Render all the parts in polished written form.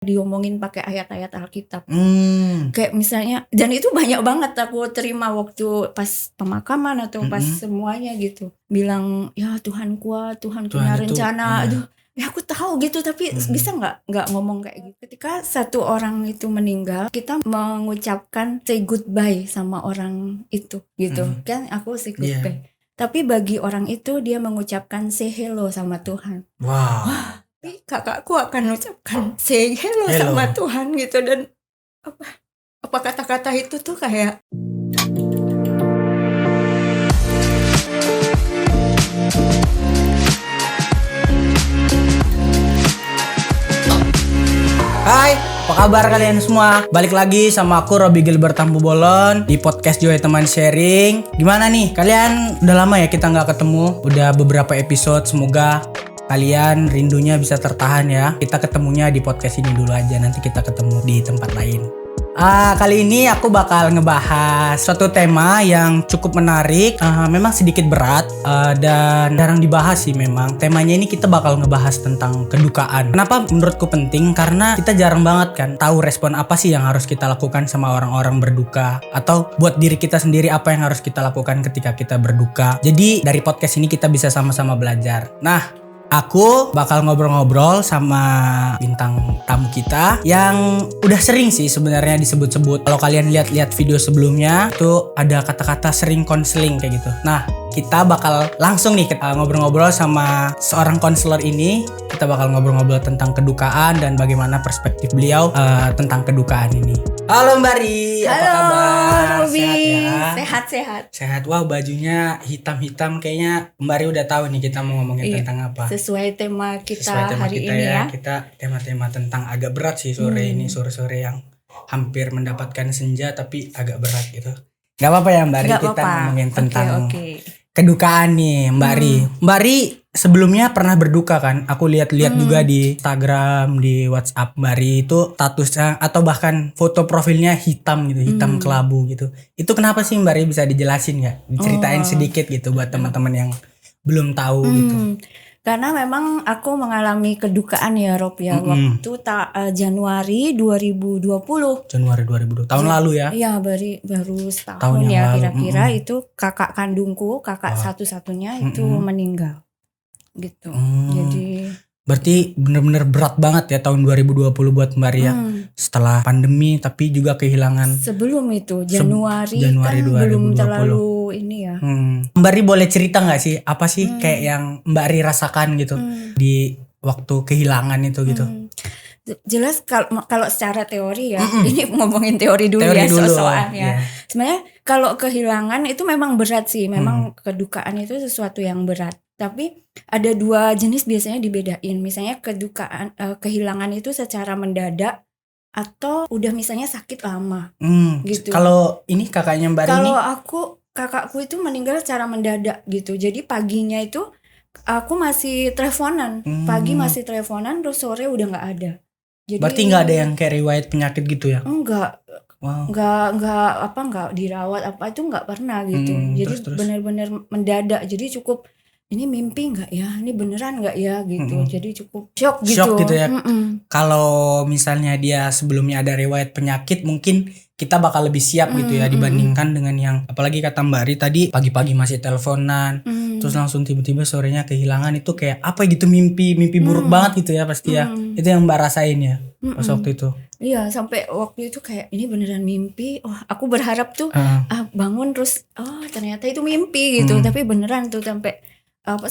diomongin pakai ayat-ayat Alkitab. Kayak misalnya, dan itu banyak banget aku terima waktu pas pemakaman atau pas semuanya gitu. Bilang, ya Tuhan kuat, Tuhan punya rencana. Aduh, ya aku tahu gitu, tapi bisa nggak ngomong kayak gitu. Ketika satu orang itu meninggal, kita mengucapkan say goodbye sama orang itu gitu. Kan aku say goodbye. Tapi bagi orang itu dia mengucapkan say hello sama Tuhan. Wow. Tapi kakakku akan mengucapkan say hello sama Tuhan gitu. Dan apa kata-kata itu tuh kayak Hai, apa kabar kalian semua? Balik lagi sama aku Robi Gilbert Tampu-Bolon di podcast Joy Teman Sharing. Gimana nih? Kalian udah lama ya kita nggak ketemu? Udah beberapa episode. Semoga kalian rindunya bisa tertahan ya. Kita ketemunya di podcast ini dulu aja. Nanti kita ketemu di tempat lain. Kali ini aku bakal ngebahas suatu tema yang cukup menarik, memang sedikit berat dan jarang dibahas sih memang. Temanya ini kita bakal ngebahas tentang kedukaan. Kenapa menurutku penting? Karena kita jarang banget kan tahu respon apa sih yang harus kita lakukan sama orang-orang berduka, atau buat diri kita sendiri apa yang harus kita lakukan ketika kita berduka. Jadi dari podcast ini kita bisa sama-sama belajar. Nah, aku bakal ngobrol-ngobrol sama bintang tamu kita yang udah sering sih sebenarnya disebut-sebut. Kalau kalian lihat-lihat video sebelumnya tuh ada kata-kata sering konseling kayak gitu. Nah, kita bakal langsung nih ngobrol-ngobrol sama seorang konselor ini. Kita bakal ngobrol-ngobrol tentang kedukaan dan bagaimana perspektif beliau tentang kedukaan ini. Halo Mbak Ri, apa kabar? Robi. Sehat ya? Sehat. Sehat. Wah, bajunya hitam-hitam, kayaknya Mbak Ri udah tahu nih kita mau ngomongin tentang apa. Sesuai tema kita Sesuai tema hari kita ini ya. Kita tema-tema tentang agak berat sih sore ini, sore-sore yang hampir mendapatkan senja tapi agak berat gitu. Gak apa-apa ya Mbak Ri, kita ngomongin tentang kedukaan nih Mbak Ri. Mbak Ri sebelumnya pernah berduka kan? Aku lihat-lihat juga di Instagram, di WhatsApp Mbak Ri itu statusnya atau bahkan foto profilnya hitam gitu, hitam kelabu gitu. Itu kenapa sih Mbak Ri, bisa dijelasin nggak? Diceritain sedikit gitu buat teman-teman yang belum tahu gitu. Karena memang aku mengalami kedukaan ya Rob ya, waktu Januari 2020. Januari 2020, tahun lalu ya? Iya, baru setahun ya kira-kira. Itu kakak kandungku, kakak satu-satunya itu meninggal gitu. Jadi berarti bener-bener berat banget ya tahun 2020 buat Mbak Ria. Setelah pandemi tapi juga kehilangan. Sebelum itu Januari kan 2020. belum terlalu ini ya. Mbak Ri boleh cerita gak sih apa sih kayak yang Mbak Ri rasakan gitu di waktu kehilangan itu gitu? Jelas kalau secara teori ya, ini ngomongin teori dulu ya soalnya. Sebenarnya kalau kehilangan itu memang berat sih, memang kedukaan itu sesuatu yang berat. Tapi ada dua jenis biasanya dibedain. Misalnya kedukaan, kehilangan itu secara mendadak atau udah misalnya sakit lama gitu. Kalau ini kakaknya Mbak Ri ini? Kalau kakakku itu meninggal secara mendadak gitu. Jadi paginya itu aku masih teleponan, pagi masih teleponan, terus sore udah nggak ada. Jadi, berarti nggak ada yang kayak riwayat penyakit gitu ya? Enggak. Wow. Nggak dirawat apa itu nggak pernah gitu. Jadi benar-benar mendadak. Jadi cukup ini mimpi nggak ya? Ini beneran nggak ya gitu. Jadi cukup shock gitu. Shock gitu ya. Kalau misalnya dia sebelumnya ada riwayat penyakit, mungkin kita bakal lebih siap gitu ya dibandingkan dengan yang apalagi kata Mbak Ri tadi pagi-pagi masih teleponan, terus langsung tiba-tiba sorenya kehilangan. Itu kayak apa gitu, mimpi buruk banget gitu ya pasti ya. Itu yang Mbak rasain ya pas waktu itu. Iya, sampai waktu itu kayak ini beneran mimpi. Wah, aku berharap tuh bangun terus ternyata itu mimpi gitu. Tapi beneran tuh sampai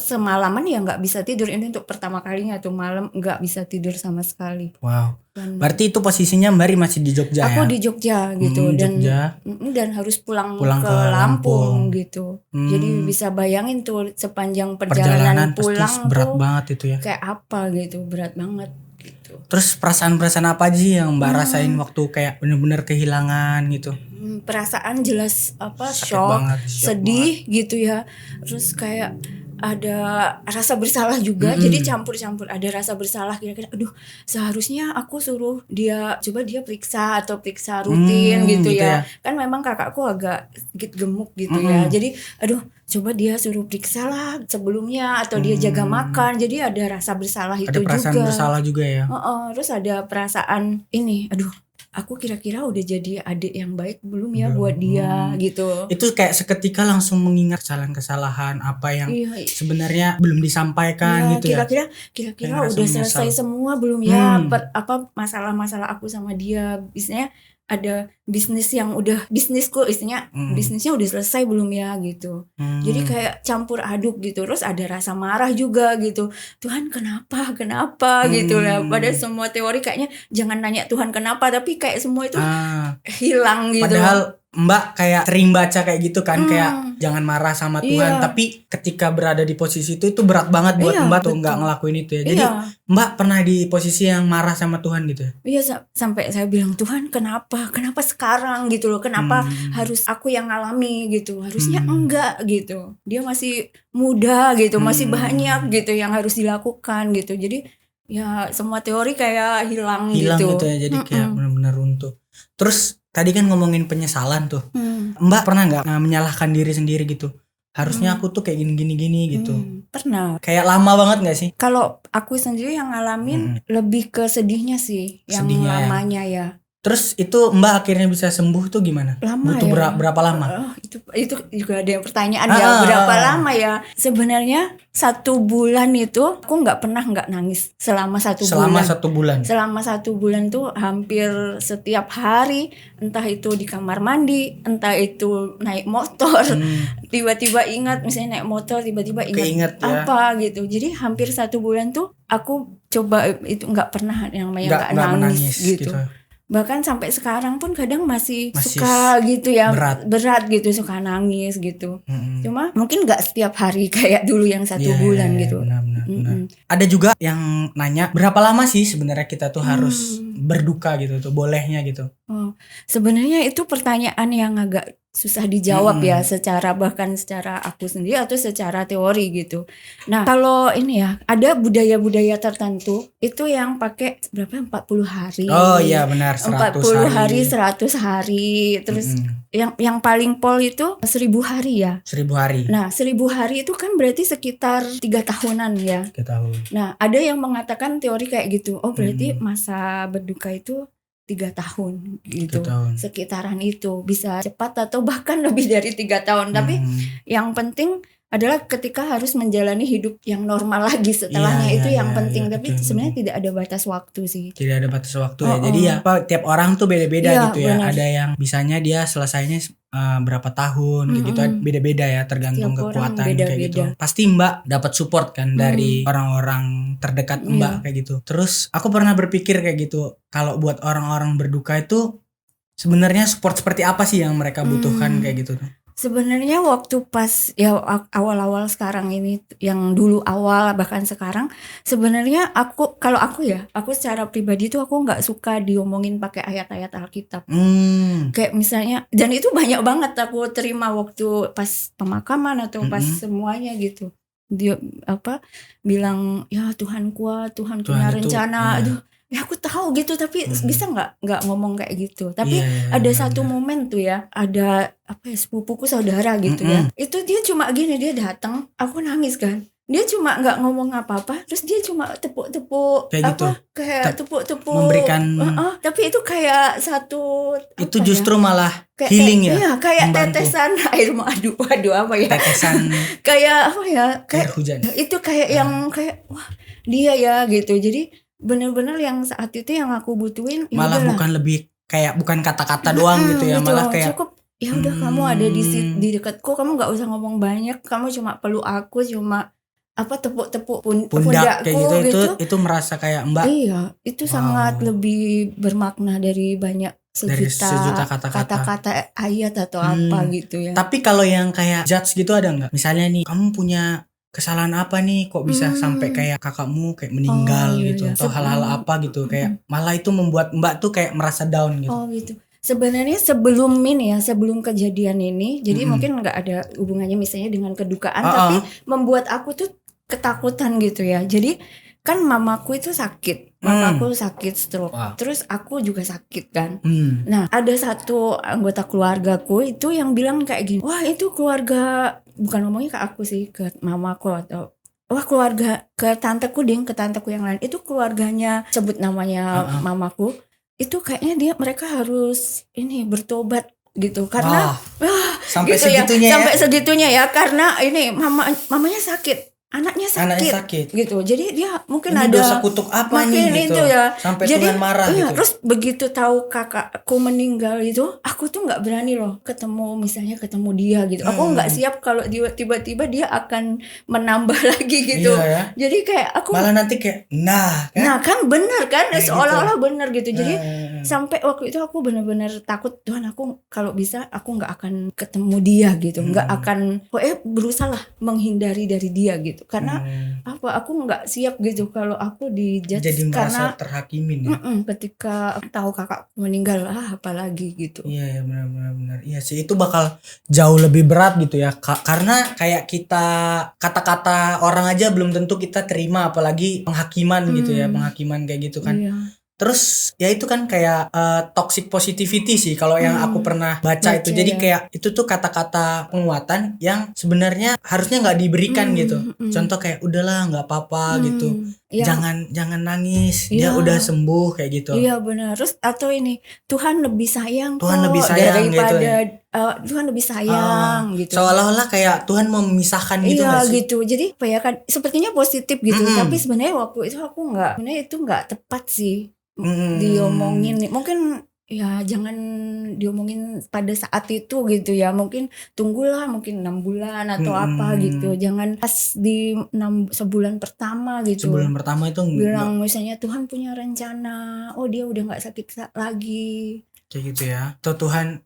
semalaman ya nggak bisa tidur. Ini untuk pertama kalinya tuh malam nggak bisa tidur sama sekali. Wow. Berarti itu posisinya Mbak Ri masih di Jogja aku ya? Di Jogja gitu. Dan harus pulang ke Lampung gitu. Jadi bisa bayangin tuh sepanjang perjalanan pulang berat tuh banget itu ya. Kayak apa gitu, berat banget gitu. Terus perasaan-perasaan apa aja yang Mbak rasain waktu kayak bener-bener kehilangan gitu? Perasaan jelas shock, sedih banget gitu ya. Terus kayak ada rasa bersalah juga. Jadi campur-campur, ada rasa bersalah kira-kira aduh seharusnya aku suruh dia coba dia periksa atau periksa rutin gitu ya. Kan memang kakakku agak sedikit gemuk gitu ya. Jadi aduh coba dia suruh periksa lah sebelumnya atau dia jaga makan. Jadi ada rasa bersalah itu juga. Ada perasaan bersalah juga ya. Terus ada perasaan ini aduh aku kira-kira udah jadi adik yang baik belum ya buat dia gitu. Itu kayak seketika langsung mengingat kesalahan-kesalahan apa yang sebenarnya belum disampaikan gitu ya. Kira-kira udah selesai semua belum ya apa masalah-masalah aku sama dia. Biasanya ada bisnisku istilahnya bisnisnya udah selesai belum ya gitu. Jadi kayak campur aduk gitu. Terus ada rasa marah juga gitu. Tuhan kenapa gitu lah. Pada semua teori kayaknya jangan nanya Tuhan kenapa, tapi kayak semua itu hilang gitu. Padahal Mbak kayak sering baca kayak gitu kan, kayak jangan marah sama Tuhan, tapi ketika berada di posisi itu berat banget buat Mbak tuh nggak ngelakuin itu ya. Jadi Mbak pernah di posisi yang marah sama Tuhan gitu ya? Iya, sampai saya bilang Tuhan kenapa sekarang gitu loh, kenapa harus aku yang ngalami gitu, harusnya enggak gitu, dia masih muda gitu, masih banyak gitu yang harus dilakukan gitu. Jadi ya semua teori kayak hilang gitu ya, jadi kayak benar-benar runtuh. Terus tadi kan ngomongin penyesalan tuh, Mbak pernah nggak menyalahkan diri sendiri gitu? Harusnya aku tuh kayak gini gitu. Pernah. Kayak lama banget gak sih? Kalau aku sendiri yang ngalamin lebih ke sedihnya sih, yang lamanya ya. Terus itu Mbak akhirnya bisa sembuh tuh gimana? Lama butuh ya? Berapa lama? Itu juga ada yang pertanyaan ya, berapa lama ya? Sebenarnya 1 bulan itu aku nggak pernah nggak nangis selama 1 bulan. Selama 1 bulan tuh hampir setiap hari, entah itu di kamar mandi, entah itu naik motor, tiba-tiba ingat misalnya naik motor tiba-tiba ingat apa gitu. Jadi hampir 1 bulan tuh aku coba itu nggak pernah yang nggak nangis gitu. Bahkan sampai sekarang pun kadang masih suka gitu ya, berat gitu, suka nangis gitu. Cuma mungkin gak setiap hari kayak dulu yang 1 bulan gitu. Benar. Ada juga yang nanya berapa lama sih sebenarnya kita tuh harus berduka gitu tuh, bolehnya gitu. Sebenarnya itu pertanyaan yang agak susah dijawab ya, bahkan secara aku sendiri atau secara teori gitu. Nah kalau ini ya, ada budaya-budaya tertentu itu yang pakai berapa 40 hari. Oh iya benar, 40 hari 100 hari. Terus yang paling pol itu 1000 hari ya. 1000 hari. Nah 1000 hari itu kan berarti sekitar 3 tahunan ya. 3 tahun. Nah ada yang mengatakan teori kayak gitu. Oh berarti masa berduka itu 3 tahun gitu, sekitaran itu, bisa cepat atau bahkan lebih dari 3 tahun. Tapi yang penting adalah ketika harus menjalani hidup yang normal lagi setelahnya itu yang penting. Tapi sebenarnya tidak ada batas waktu sih. Tidak ada batas waktu ya. Jadi ya tiap orang tuh beda-beda gitu ya. Benar. Ada yang bisanya dia selesainya berapa tahun gitu, beda-beda ya, tergantung setiap kekuatan kayak gitu. Pasti Mbak dapat support kan dari orang-orang terdekat Mbak kayak gitu. Terus aku pernah berpikir kayak gitu, kalau buat orang-orang berduka itu sebenarnya support seperti apa sih yang mereka butuhkan kayak gitu tuh? Sebenarnya waktu pas ya awal-awal sekarang ini, yang dulu awal bahkan sekarang, sebenarnya kalau aku secara pribadi tuh aku nggak suka diomongin pakai ayat-ayat Alkitab. Kayak misalnya, dan itu banyak banget aku terima waktu pas pemakaman atau pas semuanya gitu. Dia bilang ya Tuhan kuat, Tuhan punya rencana. Aduh, ya aku tahu gitu, tapi bisa nggak ngomong kayak gitu. Tapi ada satu momen tuh ya, ada sepupuku saudara gitu ya, itu dia cuma gini, dia datang, aku nangis kan, dia cuma nggak ngomong apa-apa, terus dia cuma tepuk-tepuk kayak gitu, kayak tepuk-tepuk memberikan tapi itu kayak satu itu justru malah healing ya. Iya, kayak membantu. Tetesan air madu, tetesan kayak air hujan. Itu kayak yang kayak wah dia ya gitu. Jadi benar-benar yang saat itu yang aku butuhin malah bukan kata-kata doang gitu ya, malah kayak cukup ya udah kamu ada di dekatku, kamu nggak usah ngomong banyak, kamu cuma peluk aku, cuma tepuk-tepuk pundakku gitu. Itu merasa kayak Mbak. Iya, itu sangat lebih bermakna dari banyak sejuta kata-kata ayat atau apa gitu ya. Tapi kalau yang kayak judge gitu ada nggak? Misalnya nih, kamu punya kesalahan apa nih, kok bisa sampai kayak kakakmu kayak meninggal gitu, atau hal-hal apa gitu, kayak malah itu membuat Mbak tuh kayak merasa down gitu. Gitu. Sebenarnya sebelum ini ya, sebelum kejadian ini, jadi mungkin nggak ada hubungannya misalnya dengan kedukaan, tapi membuat aku tuh ketakutan gitu ya. Jadi kan mamaku itu sakit, mamaku sakit stroke, terus aku juga sakit kan. Nah ada satu anggota keluargaku itu yang bilang kayak gini, wah itu keluarga, bukan ngomongnya ke aku sih, ke mamaku atau wah keluarga, ke tanteku ke tanteku yang lain, itu keluarganya sebut namanya mamaku. Itu kayaknya mereka harus ini bertobat gitu karena sampai gitu segitunya ya, sampai segitunya ya karena ini mamanya sakit, anaknya sakit gitu. Jadi dia mungkin ini ada dosa kutuk apa nih gitu itu ya. sampai Jadi, Tuhan marah gitu. Terus begitu tahu kakakku meninggal itu, aku tuh nggak berani loh ketemu dia gitu. Aku nggak siap kalau tiba-tiba dia akan menambah lagi gitu. Iya, ya? Jadi kayak aku malah nanti kayak nah kan benar kan, seolah-olah gitu. benar gitu. Jadi sampai waktu itu aku benar-benar takut, Tuhan aku kalau bisa aku nggak akan ketemu dia gitu, nggak akan berusaha lah menghindari dari dia gitu. Karena aku nggak siap gitu kalau aku dijudge jadi karena merasa terhakimin ya. Ketika tahu kakak meninggal apalagi gitu. Iya benar. Iya sih, itu bakal jauh lebih berat gitu ya. Karena kayak kita kata-kata orang aja belum tentu kita terima, apalagi penghakiman gitu ya, penghakiman kayak gitu kan. Iya. Terus ya itu kan kayak toxic positivity sih kalau yang aku pernah baca itu. Jadi kayak itu tuh kata-kata penguatan yang sebenarnya harusnya nggak diberikan gitu. Contoh kayak udahlah nggak apa-apa gitu. Ya. Jangan nangis, dia udah sembuh kayak gitu. Iya benar. Terus atau ini Tuhan lebih sayang daripada daripada gitu. Tuhan lebih sayang gitu. Seolah-olah kayak Tuhan mau memisahkan gitu. Iya gitu. Jadi apa ya kan sepertinya positif gitu. Tapi sebenarnya waktu itu aku sebenarnya itu nggak tepat sih. Diomongin mungkin ya jangan diomongin pada saat itu gitu ya, mungkin tunggulah mungkin 6 bulan atau apa gitu, jangan pas di sebulan pertama gitu. Sebulan pertama itu bilang misalnya Tuhan punya rencana, dia udah nggak sakit lagi kayak gitu ya, atau Tuhan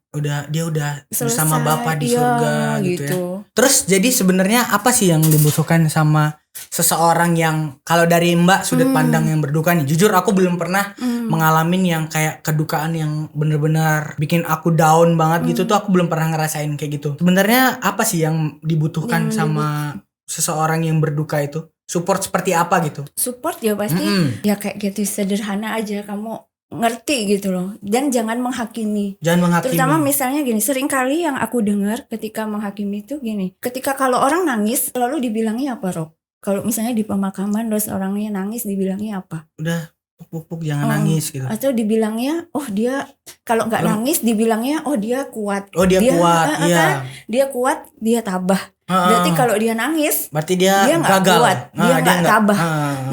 dia udah selesai, bersama Bapa di surga gitu ya. Terus jadi sebenarnya apa sih yang dibutuhkan sama seseorang yang kalau dari Mbak sudut pandang yang berduka nih, jujur aku belum pernah mengalami yang kayak kedukaan yang bener-bener bikin aku down banget gitu tuh, aku belum pernah ngerasain kayak gitu. Sebenarnya apa sih yang dibutuhkan sama seseorang yang berduka itu? Support seperti apa gitu? Support ya pasti ya kayak gitu, sederhana aja, kamu ngerti gitu loh, dan jangan menghakimi. Terutama misalnya gini, sering kali yang aku dengar ketika menghakimi itu gini, ketika kalau orang nangis lalu dibilangnya apa, Rob? Kalau misalnya di pemakaman terus orangnya nangis dibilangnya apa? Udah pupuk jangan nangis gitu. Atau dibilangnya dia kalau nggak nangis dibilangnya dia kuat. Dia kuat, iya. Kan? Dia kuat, dia tabah. Berarti kalau dia nangis berarti dia nggak gagal. Kuat, dia nggak tabah.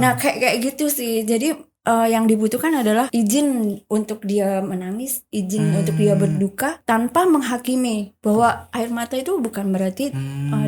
Nah kayak gitu sih. Jadi yang dibutuhkan adalah izin untuk dia menangis, izin untuk dia berduka tanpa menghakimi, bahwa air mata itu bukan berarti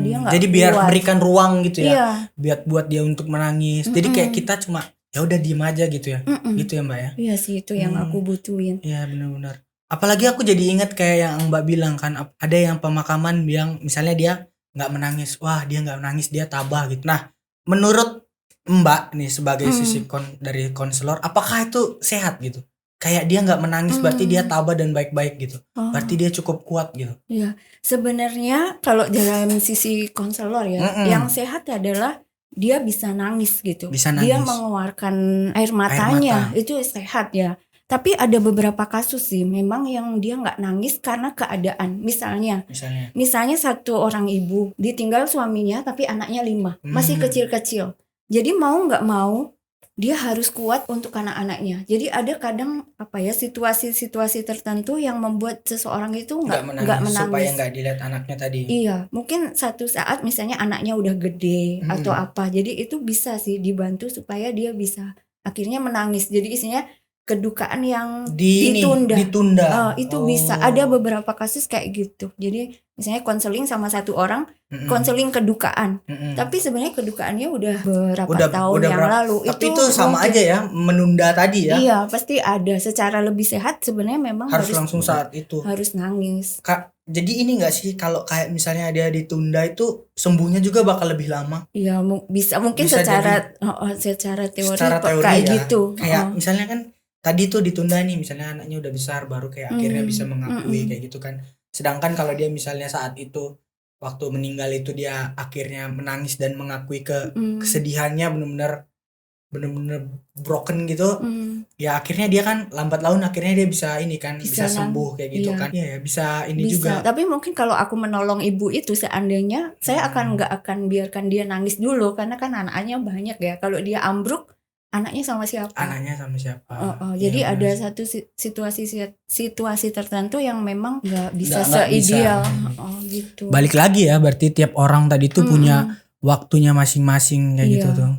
dia nggak kuat. Jadi biar berikan ruang gitu ya, buat dia untuk menangis. Jadi kayak kita cuma ya udah diem aja gitu ya, gitu ya Mbak ya. Iya sih, itu yang aku butuhin. Iya benar-benar. Apalagi aku jadi ingat kayak yang Mbak bilang kan, ada yang pemakaman yang misalnya dia nggak menangis, wah dia nggak menangis, dia tabah gitu. Nah menurut Mbak nih sebagai sisi dari konselor, apakah itu sehat gitu? Kayak dia nggak menangis berarti dia tabah dan baik-baik gitu. Berarti dia cukup kuat gitu. Iya, sebenarnya kalau dalam sisi konselor ya, yang sehat adalah dia bisa nangis gitu. Dia mengeluarkan air matanya, itu sehat ya. Tapi ada beberapa kasus sih memang yang dia nggak nangis karena keadaan. Misalnya satu orang ibu ditinggal suaminya tapi anaknya 5, masih kecil-kecil. Jadi mau nggak mau dia harus kuat untuk anak-anaknya. Jadi ada kadang situasi-situasi tertentu yang membuat seseorang itu nggak menangis supaya nggak dilihat anaknya tadi. Iya, mungkin satu saat misalnya anaknya udah gede atau apa. Jadi itu bisa sih dibantu supaya dia bisa akhirnya menangis. Jadi isinya kedukaan yang ditunda. Itu bisa. Ada beberapa kasus kayak gitu. Jadi misalnya konseling sama satu orang, konseling kedukaan. Tapi sebenarnya kedukaannya udah berapa tahun yang lalu. Tapi itu sama aja ya, menunda tadi ya. Iya, pasti ada. Secara lebih sehat sebenarnya memang harus langsung saat itu. Harus nangis. Jadi ini nggak sih kalau kayak misalnya dia ditunda itu sembuhnya juga bakal lebih lama? Iya, bisa mungkin secara teori kayak ya. gitu. Kayak misalnya kan tadi tuh ditunda nih, misalnya anaknya udah besar baru kayak akhirnya bisa mengakui kayak gitu kan. Sedangkan kalau dia misalnya saat itu waktu meninggal itu dia akhirnya menangis dan mengakui kesedihannya, bener-bener broken gitu, ya akhirnya dia kan lambat laun akhirnya dia bisa ini kan, bisa sembuh kayak gitu kan. Iya ya, bisa ini bisa. juga. Tapi mungkin kalau aku menolong ibu itu seandainya saya nggak akan biarkan dia nangis dulu karena kan anaknya banyak ya. Kalau dia ambruk, anaknya sama siapa? Jadi ada satu situasi tertentu yang memang nggak bisa seideal. Gitu. Balik lagi ya, berarti tiap orang tadi tuh punya waktunya masing-masing kayak gitu tuh.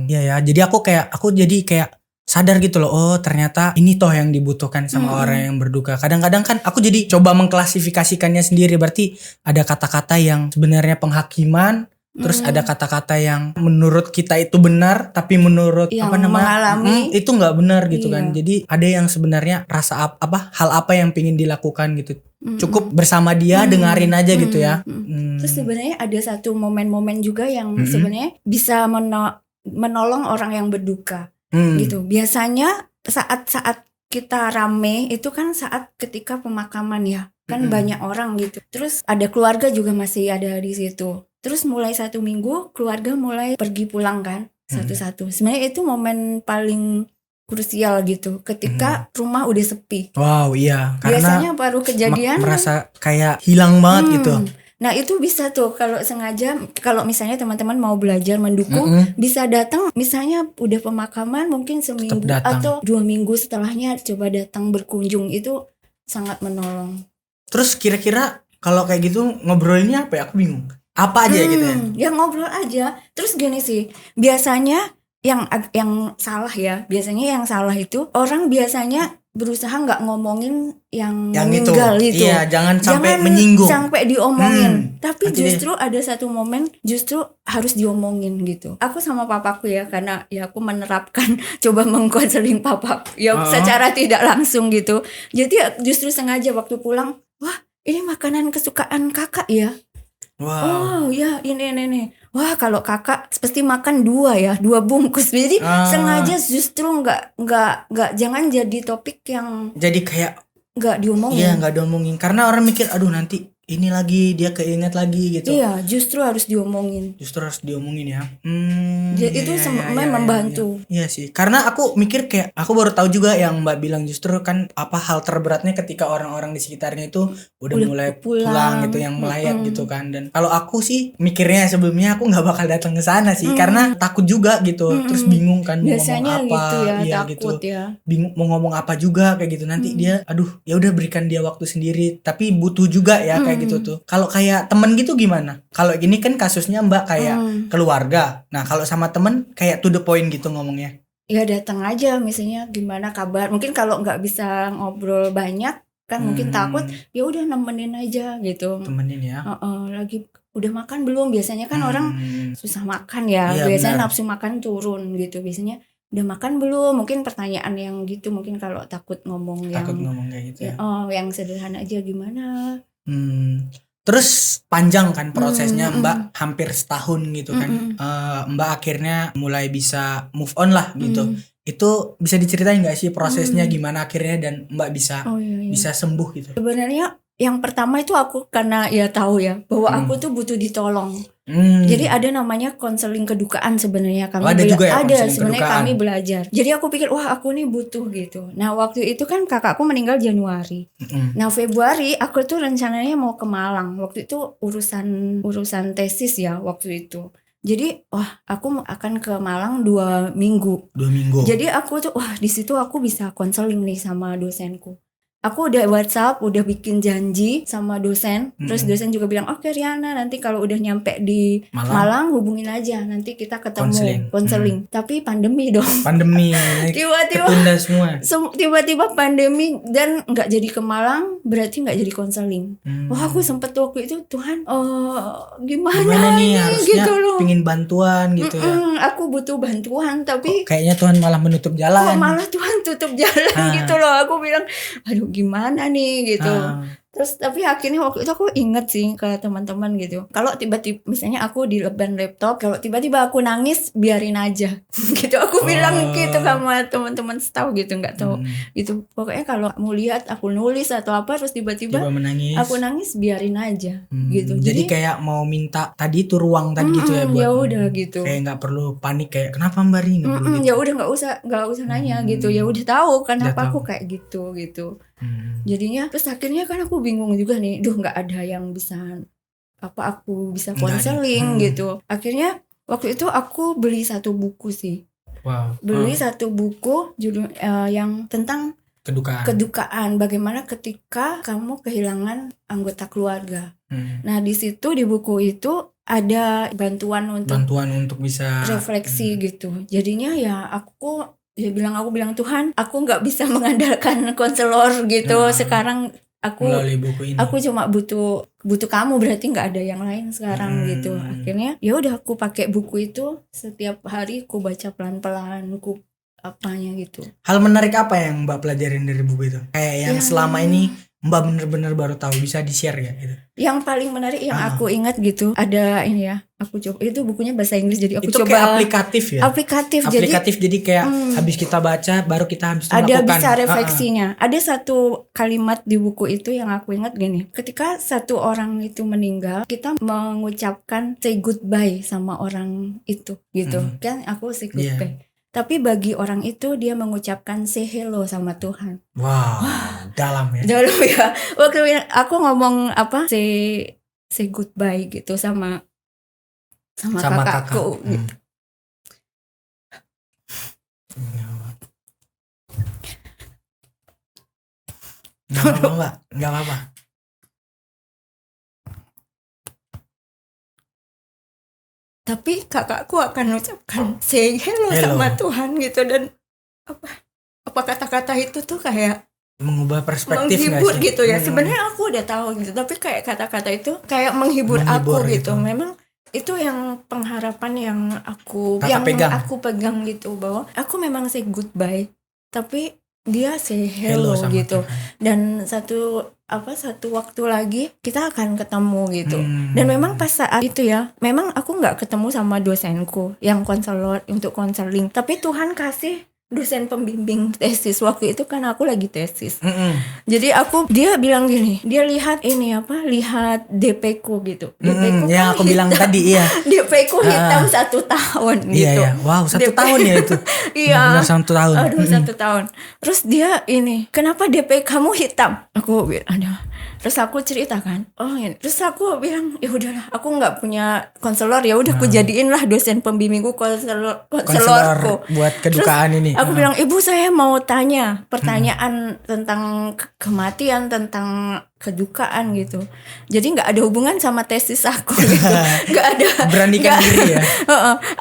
Iya ya. Jadi aku jadi kayak sadar gitu loh. Oh, ternyata ini toh yang dibutuhkan sama orang yang berduka. Kadang-kadang kan aku jadi coba mengklasifikasikannya sendiri. Berarti ada kata-kata yang sebenarnya penghakiman, terus ada kata-kata yang menurut kita itu benar, tapi menurut yang mengalami itu nggak benar gitu kan. Jadi ada yang sebenarnya rasa hal apa yang pingin dilakukan gitu. Cukup bersama dia, dengerin aja gitu ya. Terus sebenarnya ada satu momen-momen juga yang sebenarnya bisa menolong orang yang berduka gitu. Biasanya saat-saat kita rame itu kan saat ketika pemakaman ya, kan banyak orang gitu. Terus ada keluarga juga masih ada di situ. Terus mulai 1 minggu keluarga mulai pergi pulang kan satu-satu. Sebenarnya itu momen paling krusial gitu ketika rumah udah sepi. Wow, iya. Karena biasanya baru kejadian merasa kayak hilang banget gitu. Nah itu bisa tuh kalau sengaja, kalau misalnya teman-teman mau belajar mendukung, bisa datang misalnya udah pemakaman mungkin seminggu atau 2 minggu setelahnya coba datang berkunjung, itu sangat menolong. Terus kira-kira kalau kayak gitu ngobrolnya apa ya? Aku bingung. Apa aja gitu ya? Ya ngobrol aja. Terus gini sih, biasanya yang salah ya, biasanya yang salah itu orang biasanya berusaha nggak ngomongin yang meninggal itu. Iya, jangan sampai menyinggung, sampai diomongin. Tapi justru ada satu momen justru harus diomongin gitu. Aku sama papaku ya, karena ya aku menerapkan coba mengkonseling papaku ya secara tidak langsung gitu. Jadi justru sengaja waktu pulang, wah ini makanan kesukaan kakak ya. Wow. Oh ya ini. Wah kalau kakak pasti makan 2 bungkus. Jadi sengaja justru nggak jangan jadi topik yang jadi kayak nggak diomongin. Iya nggak diomongin karena orang mikir aduh nanti ini lagi dia keinget lagi gitu. Iya justru harus diomongin. Ya. Jadi itu membantu. Iya sih. Karena aku mikir kayak aku baru tahu juga yang Mbak bilang justru kan hal terberatnya ketika orang-orang di sekitarnya itu udah mulai pulang gitu, yang melayat gitu kan. Dan kalau aku sih mikirnya sebelumnya aku nggak bakal datang ke sana sih karena takut juga gitu. Terus bingung kan mau ngomong apa. Gitu ya, iya takut gitu. Ya. Bingung mau ngomong apa juga kayak gitu. Nanti dia aduh ya udah berikan dia waktu sendiri, tapi butuh juga ya kayak gitu tuh. Kalau kayak temen gitu gimana? Kalau gini kan kasusnya Mbak kayak keluarga. Nah kalau sama temen kayak to the point gitu ngomongnya. Ya datang aja misalnya gimana kabar. Mungkin kalau nggak bisa ngobrol banyak kan mungkin takut, ya udah nemenin aja gitu. Temenin ya. Lagi udah makan belum? Biasanya kan orang susah makan ya. Biasanya nafsu makan turun gitu. Biasanya udah makan belum? Mungkin pertanyaan yang gitu. Mungkin kalau takut ngomong kayak gitu ya. Yang sederhana aja gimana. Terus panjang kan prosesnya Mbak, hampir setahun gitu kan. Mbak akhirnya mulai bisa move on lah gitu. Itu bisa diceritain gak sih prosesnya gimana akhirnya dan Mbak bisa sembuh gitu? Sebenarnya yang pertama itu aku karena ya tahu ya bahwa aku tuh butuh ditolong. Jadi ada namanya konseling kedukaan sebenarnya kami sebenarnya kami belajar. Jadi aku pikir wah aku nih butuh gitu. Nah waktu itu kan kakakku meninggal Januari. Nah Februari aku tuh rencananya mau ke Malang. Waktu itu urusan tesis ya waktu itu. Jadi aku akan ke Malang 2 minggu. 2 minggu. Jadi aku tuh di situ aku bisa konseling nih sama dosenku. Aku udah WhatsApp, udah bikin janji sama dosen. Terus dosen juga bilang, oke Riana nanti kalau udah nyampe di Malang hubungin aja. Nanti kita ketemu konseling. Tapi pandemi dong. Pandemi. Tiba-tiba ketunda semua. Tiba-tiba pandemi dan gak jadi ke Malang, berarti gak jadi konseling. Wah aku sempet waktu itu, Tuhan gimana nih harusnya gitu loh. Pingin bantuan gitu ya. Aku butuh bantuan tapi kayaknya Tuhan malah menutup jalan. Malah Tuhan tutup jalan gitu loh. Aku bilang, aduh gimana nih gitu. Terus tapi akhirnya waktu itu aku inget sih ke teman-teman gitu. Kalau tiba-tiba misalnya aku di depan laptop, kalau tiba-tiba aku nangis, biarin aja. Gitu aku bilang gitu sama teman-teman setahu gitu, nggak tahu. Gitu. Pokoknya kalau mau lihat aku nulis atau apa terus tiba-tiba aku nangis, biarin aja gitu. Jadi kayak mau minta tadi itu ruang tadi gitu ya buat. Ya udah gitu. Kayak nggak perlu panik kayak kenapa Mbak Ri nggak perlu gitu. Ya udah nggak usah nanya gitu. Ya udah tahu kenapa aku kayak gitu. Jadinya terus akhirnya kan aku bingung juga nih, nggak ada yang bisa aku bisa konseling gitu. Akhirnya waktu itu aku beli satu buku sih. Beli satu buku judul yang tentang kedukaan bagaimana ketika kamu kehilangan anggota keluarga. Nah di situ di buku itu ada bantuan untuk bisa refleksi gitu. Jadinya ya aku bilang Tuhan, aku nggak bisa mengandalkan konselor gitu. Sekarang aku cuma butuh kamu, berarti nggak ada yang lain sekarang gitu. Akhirnya ya udah aku pakai buku itu, setiap hari aku baca pelan-pelan, aku apanya gitu. Hal menarik apa yang Mbak pelajarin dari buku itu? Kayak yang selama ini Mbak bener-bener baru tahu, bisa di-share ya gitu. Yang paling menarik yang aku ingat gitu, ada ini ya, aku coba, itu bukunya bahasa Inggris jadi aku itu coba. Itu kayak aplikatif jadi kayak habis kita baca baru kita habis itu ada melakukan. Bisa refleksinya. Ada satu kalimat di buku itu yang aku ingat gini, ketika satu orang itu meninggal, kita mengucapkan say goodbye sama orang itu gitu. Kan aku say goodbye. Tapi bagi orang itu dia mengucapkan say hello sama Tuhan. Wow, dalam ya. Dalam ya. Waktu aku ngomong say goodbye gitu sama kakakku gitu. Nggak apa-apa. Tapi kakakku akan ucapkan say hello sama Tuhan gitu, dan apa kata-kata itu tuh kayak mengubah perspektif, menghibur gitu ya. Sebenarnya aku udah tahu gitu, tapi kayak kata-kata itu kayak menghibur aku gitu. Memang itu yang pengharapan yang aku pegang gitu, bahwa aku memang say goodbye tapi dia say hello gitu. Dan satu waktu lagi kita akan ketemu gitu. Dan memang pas saat itu ya, memang aku nggak ketemu sama dosenku yang konselor untuk konseling, tapi Tuhan kasih dosen pembimbing tesis. Waktu itu kan aku lagi tesis. Jadi dia bilang gini, dia lihat DP ku gitu. DP ku yang aku bilang tadi ya. DP ku hitam 1 tahun gitu. Iya. Wow, 1 tahun ya itu. Iya. 1 tahun. Aduh, 1 tahun. Terus dia kenapa DP kamu hitam? Aku bilang, terus aku ceritakan, terus aku bilang, ya udahlah, aku nggak punya konselor, ya udah aku jadiin lah dosen pembimbingku konselorku buat kedukaan. Terus ini. Aku bilang, ibu saya mau tanya pertanyaan tentang kematian, tentang kedukaan gitu. Jadi nggak ada hubungan sama tesis aku gitu. Nggak ada. Beranikan diri ya.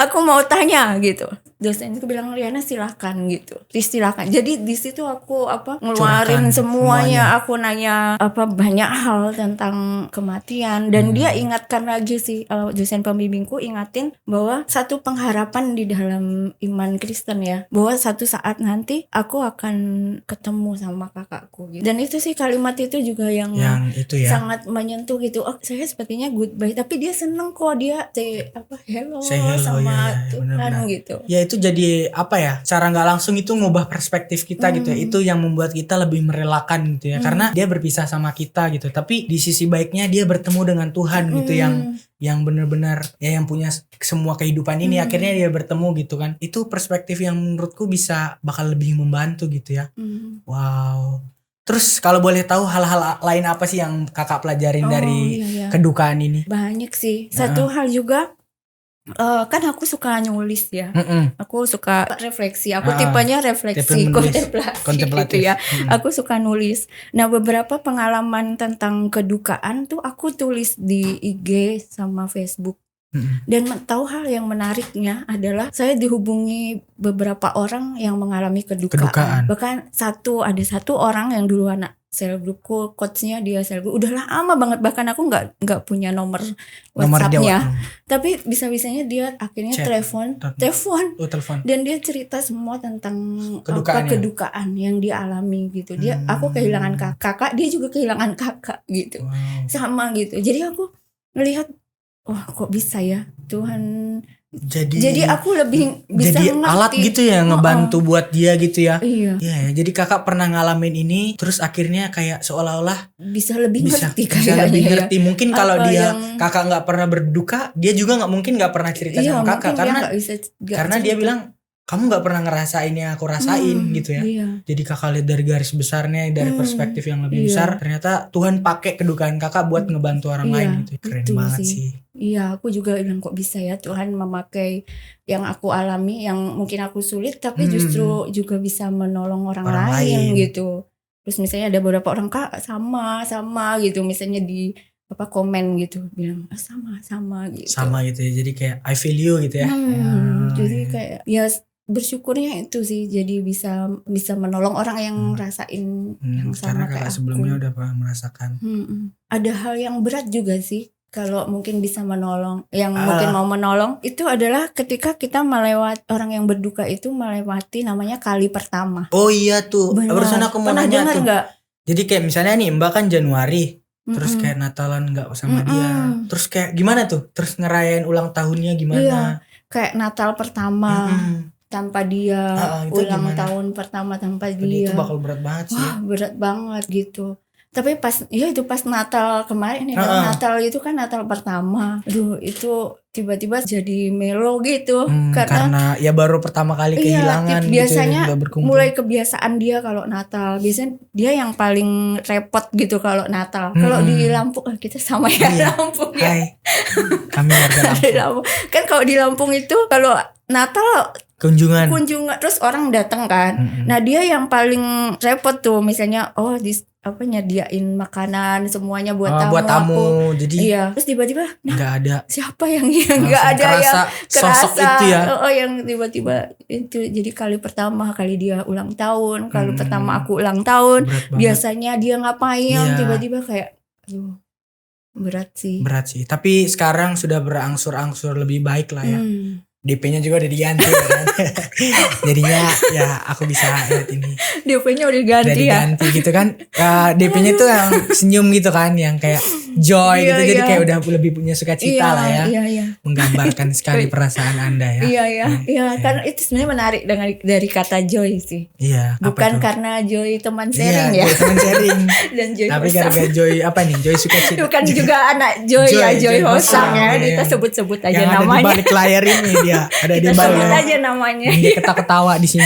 Aku mau tanya gitu. Dosen itu bilang, Riana silakan gitu. Silakan. Jadi di situ aku ngeluarin semuanya. Aku nanya banyak hal tentang kematian, dan dia ingatkan lagi sih, dosen pembimbingku ingatin bahwa satu pengharapan di dalam iman Kristen ya, bahwa satu saat nanti aku akan ketemu sama kakakku gitu. Dan itu sih kalimat itu juga yang itu ya, sangat menyentuh gitu. Saya sepertinya goodbye, tapi dia seneng kok, dia say hello sama Tuhan gitu. Ya itu jadi cara nggak langsung itu ngubah perspektif kita gitu ya. Itu yang membuat kita lebih merelakan gitu ya, karena dia berpisah sama kita gitu, tapi di sisi baiknya dia bertemu dengan Tuhan gitu, yang benar-benar ya yang punya semua kehidupan ini. Akhirnya dia bertemu gitu kan. Itu perspektif yang menurutku bakal lebih membantu gitu ya. Wow. Terus kalau boleh tahu hal-hal lain apa sih yang kakak pelajarin dari kedukaan ini? Banyak sih. Satu hal juga, kan aku suka nulis ya. Aku suka refleksi. Aku tipenya refleksi, kontemplasi gitu ya. Aku suka nulis. Nah, beberapa pengalaman tentang kedukaan tuh aku tulis di IG sama Facebook. Dan tahu hal yang menariknya adalah saya dihubungi beberapa orang yang mengalami kedukaan. Bahkan ada satu orang yang dulu sel grupku, coachnya dia sel group. Udah lama banget, bahkan aku nggak punya nomor Nomor dia. WhatsApp-nya. Tapi bisa-bisanya dia akhirnya Chat. telepon. Oh, telepon. Dan dia cerita semua tentang Kedukaannya. kedukaan yang dia alami gitu. Aku kehilangan kakak, dia juga kehilangan kakak gitu. Wow. Sama gitu. Jadi aku ngelihat, wah kok bisa ya Tuhan. Jadi aku lebih bisa jadi ngerti. alat gitu ya, ngebantu buat dia gitu ya. Iya. Iya, jadi kakak pernah ngalamin ini, terus akhirnya kayak seolah-olah Bisa lebih bisa ngerti lebih ya. ngerti. Mungkin kalau Apa dia yang- kakak nggak pernah berduka, dia juga mungkin nggak pernah cerita Iya, sama kakak mungkin dia karena nggak dia cerita. bilang kamu nggak pernah ngerasain yang aku rasain gitu ya. Iya. Jadi kakak lihat dari garis besarnya, dari perspektif yang lebih Iya. besar, ternyata Tuhan pakai kedukaan kakak buat ngebantu orang Iya, lain gitu. Keren itu banget sih. sih. Iya, aku juga bilang kok bisa ya Tuhan memakai yang aku alami, yang mungkin aku sulit, tapi justru juga bisa menolong orang lain gitu. Terus misalnya ada beberapa orang kak sama gitu, misalnya di komen gitu bilang sama gitu. Sama gitu ya. Jadi kayak I feel you gitu ya. Jadi kayak ya bersyukurnya itu sih, jadi bisa menolong orang yang rasain yang sama karena kakak kayak sebelumnya aku. udah pernah merasakan. Ada hal yang berat juga sih. Kalau mungkin bisa menolong, yang mungkin mau menolong itu adalah ketika kita orang yang berduka itu melewati namanya kali pertama. Oh iya tuh. Benar. Barusan aku mau Pernah nanya dengar tuh. nggak? Jadi kayak misalnya nih Mbak kan Januari, terus kayak Natalan nggak sama dia, terus kayak gimana tuh? Terus ngerayain ulang tahunnya gimana? Iya, kayak Natal pertama tanpa dia, itu ulang gimana? tahun pertama tanpa Jadi dia. itu bakal berat banget sih. Wah, berat banget gitu. Tapi pas Natal kemarin nih, Natal itu kan Natal pertama. Aduh, itu tiba-tiba jadi melo gitu. Karena ya baru pertama kali kehilangan biasanya gitu, berkumpul. mulai kebiasaan dia kalau Natal. Biasanya dia yang paling repot gitu kalau Natal. Kalau di Lampung, kita sama ya Lampung ya. Hai, kami warga Lampung. Kan kalau di Lampung itu kalau Natal kunjungan terus orang datang kan. Nah, dia yang paling repot tuh, misalnya nyediain makanan semuanya buat tamu. Jadi iya, terus tiba-tiba nggak ada siapa yang nggak ada yang sosok itu ya. Yang tiba-tiba itu jadi kali dia ulang tahun, kali pertama aku ulang tahun. Biasanya dia ngapain, tiba-tiba kayak aduh, berat sih. Tapi sekarang sudah berangsur-angsur lebih baik lah ya. DP-nya juga udah diganti kan. Jadinya ya aku bisa lihat ini. DP-nya udah diganti gitu kan. DP-nya tuh yang senyum gitu kan, yang kayak joy gitu. Jadi kayak udah lebih punya sukacita lah ya. Iya. Menggambarkan sekali perasaan Anda ya. Iya, karena itu sebenarnya menarik dari kata joy sih. Iya. Bukan karena joy teman sharing ya. Joy teman sharing. Dan joy tapi Hosang. gara-gara joy apa nih? Joy sukacita. Bukan juga anak joy Hosang ya. Kita sebut-sebut aja yang namanya. Yang ada di balik layar ini dia. Ada di balik. Sebut aja namanya. Dia ketawa di sini.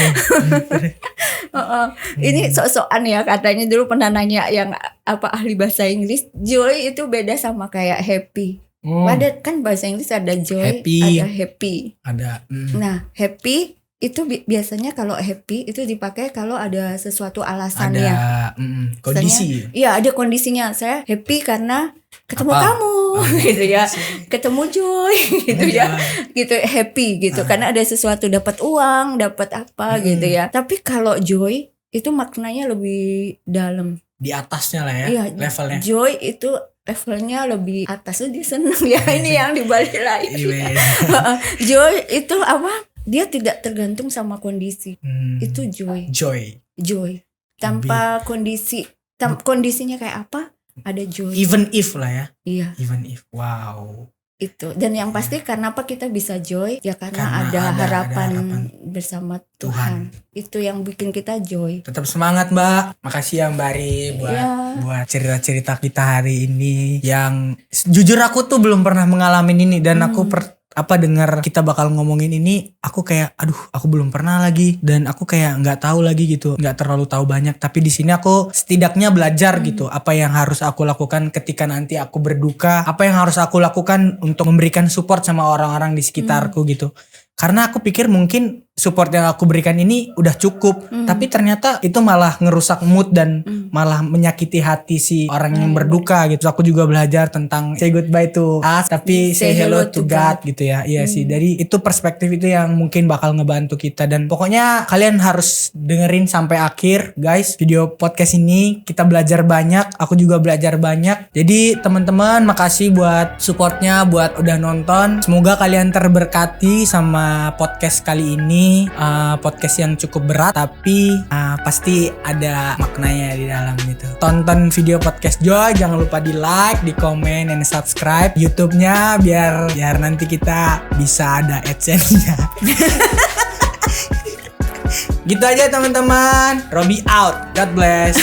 Ini sok-sokan ya, katanya dulu pernah nanya yang ahli bahasa Inggris, joy itu beda sama kayak happy. Ada kan bahasa Inggris ada joy, ada happy. Ada. Nah, happy itu biasanya kalau happy itu dipakai kalau ada sesuatu alasannya. Ada kondisi. Iya, ada kondisinya. Saya happy karena ketemu kamu gitu ya. Ketemu Joy gitu ya. Gitu happy gitu karena ada sesuatu, dapat uang, dapat apa gitu ya. Tapi kalau joy itu maknanya lebih dalam. Di atasnya lah ya, levelnya. Joy itu levelnya lebih atas, dia senang ya. Ini yang dibalik lagi. Joy itu apa? Dia tidak tergantung sama kondisi. Itu joy. Tanpa kondisi, kondisinya kayak apa? Ada joy. Even if lah ya. Iya. Even if. Wow. Itu. Dan yang pasti kenapa kita bisa joy? Ya karena ada harapan bersama Tuhan. Itu yang bikin kita joy. Tetap semangat Mbak. Makasih ya Mbak Ari buat cerita-cerita kita hari ini. Yang jujur aku tuh belum pernah mengalami ini. Dan aku dengar kita bakal ngomongin ini, aku kayak aku belum pernah lagi, dan aku kayak nggak tahu lagi gitu, nggak terlalu tahu banyak. Tapi di sini aku setidaknya belajar gitu, apa yang harus aku lakukan ketika nanti aku berduka, apa yang harus aku lakukan untuk memberikan support sama orang-orang di sekitarku gitu. Karena aku pikir mungkin support yang aku berikan ini udah cukup, tapi ternyata itu malah ngerusak mood dan malah menyakiti hati si orang yang berduka gitu. Aku juga belajar tentang say goodbye to us tapi say hello to God gitu ya. Iya sih, dari itu perspektif itu yang mungkin bakal ngebantu kita. Dan pokoknya kalian harus dengerin sampai akhir guys video podcast ini. Kita belajar banyak, aku juga belajar banyak. Jadi teman-teman makasih buat supportnya, buat udah nonton. Semoga kalian terberkati sama podcast kali ini. Podcast yang cukup berat tapi pasti ada maknanya di dalam gitu. Tonton video podcast Joy, jangan lupa di like, di komen, dan subscribe YouTube-nya biar nanti kita bisa ada AdSense-nya. Gitu aja teman-teman. Robi out. God bless.